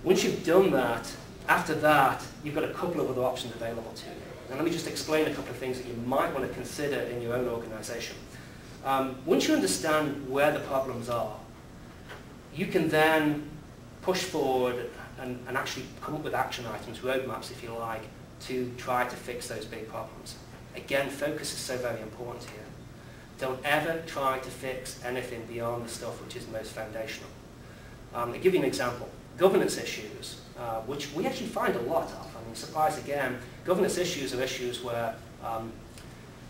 Once you've done that, after that, you've got a couple of other options available to you. And let me just explain a couple of things that you might want to consider in your own organization. Once you understand where the problems are, you can then push forward and actually come up with action items, roadmaps if you like, to try to fix those big problems. Again, focus is so very important here. Don't ever try to fix anything beyond the stuff which is most foundational. I'll give you an example. Governance issues, which we actually find a lot of. I mean, surprise again, governance issues are issues where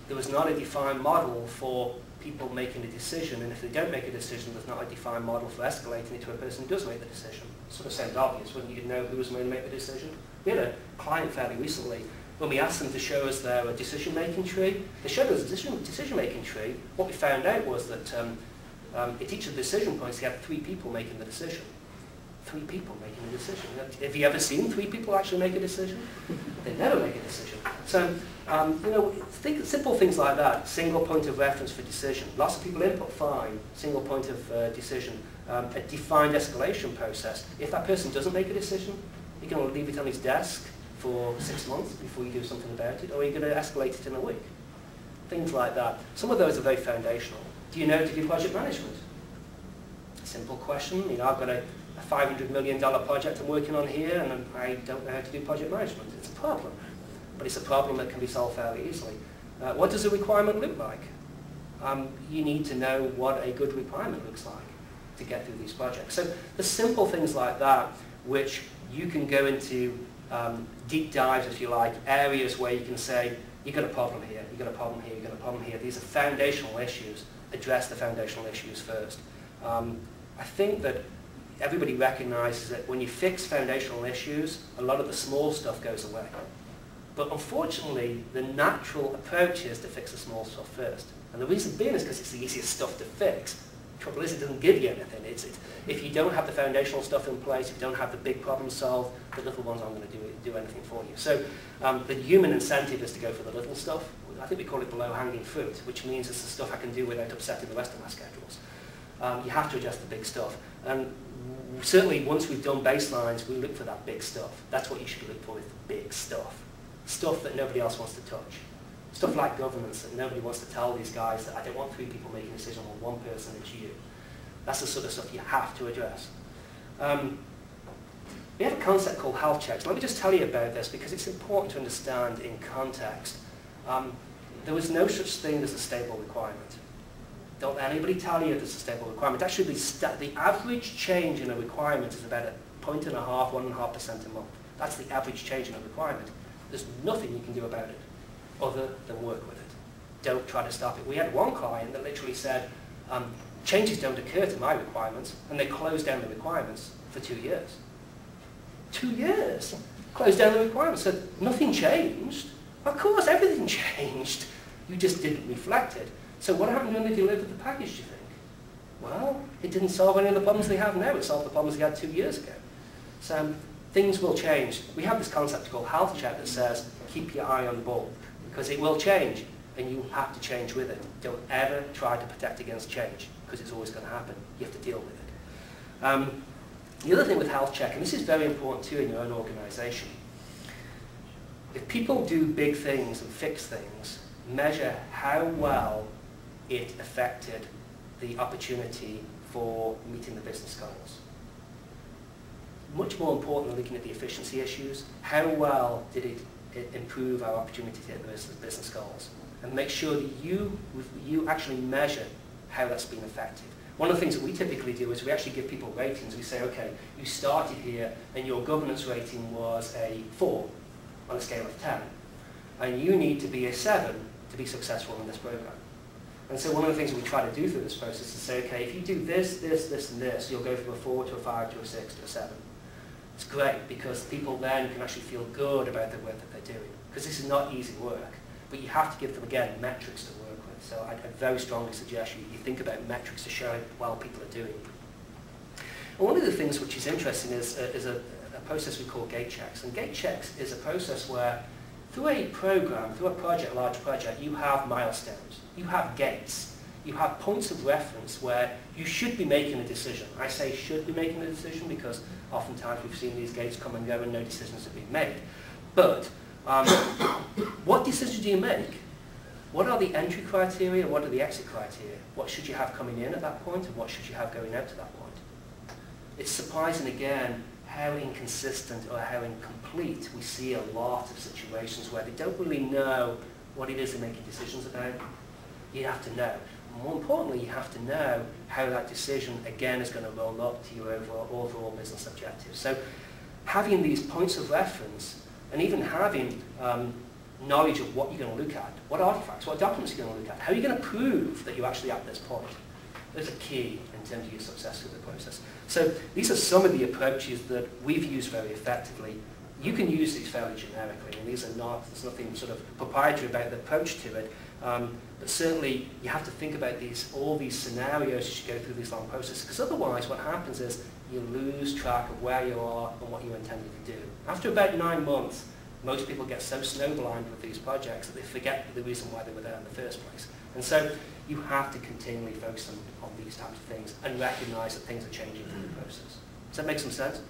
there was not a defined model for people making a decision, and if they don't make a decision, there's not a defined model for escalating it to a person who does make the decision. It sort of sounds obvious, wouldn't you know who was going to make the decision? We had a client fairly recently, when we asked them to show us their decision-making tree, they showed us a decision-making tree. What we found out was that at each of the decision points, they had 3 people making the decision. 3 people making a decision. Have you ever seen 3 people actually make a decision? They never make a decision. So, you know, think simple things like that. Single point of reference for decision. Lots of people input, fine. Single point of decision. A defined escalation process. If that person doesn't make a decision, you're going to leave it on his desk for 6 months before you do something about it, or you're going to escalate it in a week. Things like that. Some of those are very foundational. Do you know how to do project management? Simple question. You know, I've got a $500 million project I'm working on here, and I don't know how to do project management. It's a problem. But it's a problem that can be solved fairly easily. What does a requirement look like? You need to know what a good requirement looks like to get through these projects. So the simple things like that, which you can go into deep dives, if you like, areas where you can say, you've got a problem here, you've got a problem here, you've got a problem here. These are foundational issues. Address the foundational issues first. I think that everybody recognizes that when you fix foundational issues, a lot of the small stuff goes away. But unfortunately, the natural approach is to fix the small stuff first. And the reason being is because it's the easiest stuff to fix. The trouble is it doesn't give you anything. If you don't have the foundational stuff in place, if you don't have the big problems solved, the little ones aren't going to do anything for you. So the human incentive is to go for the little stuff. I think we call it below-hanging fruit, which means it's the stuff I can do without upsetting the rest of my schedules. You have to adjust the big stuff. And certainly once we've done baselines, we look for that big stuff. That's what you should look for, is the big stuff. Stuff that nobody else wants to touch. Stuff like governance that nobody wants to tell these guys that I don't want 3 people making a decision on 1 person, it's you. That's the sort of stuff you have to address. We have a concept called health checks. Let me just tell you about this because it's important to understand in context. There was no such thing as a stable requirement. Don't let anybody tell you there's a stable requirement. Actually, the average change in a requirement is about 1.5%, 1.5% a month. That's the average change in a requirement. There's nothing you can do about it other than work with it. Don't try to stop it. We had one client that literally said, changes don't occur to my requirements, and they closed down the requirements for 2 years. 2 years? Closed down the requirements, said nothing changed. Of course, everything changed. You just didn't reflect it. So what happened when they delivered the package, do you think? Well, it didn't solve any of the problems they have now. It solved the problems they had 2 years ago. So things will change. We have this concept called health check that says, keep your eye on the ball, because it will change, and you have to change with it. Don't ever try to protect against change, because it's always going to happen. You have to deal with it. The other thing with health check, and this is very important too in your own organization, if people do big things and fix things, measure how well it affected the opportunity for meeting the business goals. Much more important than looking at the efficiency issues, how well did it improve our opportunity to hit the business goals? And make sure that you actually measure how that's been effective. One of the things that we typically do is we actually give people ratings. We say, okay, you started here and your governance rating was a 4 on a scale of 10. And you need to be a 7 to be successful in this program. And so one of the things we try to do through this process is say, okay, if you do this, this, this, and this, you'll go from a 4 to a 5 to a 6 to a 7. It's great because people then can actually feel good about the work that they're doing. Because this is not easy work, but you have to give them, again, metrics to work with. So I very strongly suggest you think about metrics to show how well people are doing. And one of the things which is interesting is a process we call gate checks. And gate checks is a process where through a program, through a project, large project, you have milestones. You have gates. you have points of reference where you should be making a decision. I say should be making a decision because oftentimes we've seen these gates come and go and no decisions have been made. But what decisions do you make? What are the entry criteria? What are the exit criteria? What should you have coming in at that point and what should you have going out to that point? It's surprising again how inconsistent or how incomplete we see a lot of situations where they don't really know what it is they're making decisions about. You have to know. More importantly, you have to know how that decision, again, is going to roll up to your overall business objectives. So having these points of reference and even having knowledge of what you're going to look at, what artifacts, what documents you're going to look at, how are you going to prove that you're actually at this point, is a key in terms of your success through the process. So these are some of the approaches that we've used very effectively. You can use these fairly generically, and these are not, there's nothing sort of proprietary about the approach to it, but certainly you have to think about all these scenarios as you go through these long processes, because otherwise what happens is you lose track of where you are and what you're intending to do. After about 9 months, most people get so snowblind with these projects that they forget the reason why they were there in the first place. And so you have to continually focus on these types of things and recognize that things are changing through the process. Does that make some sense?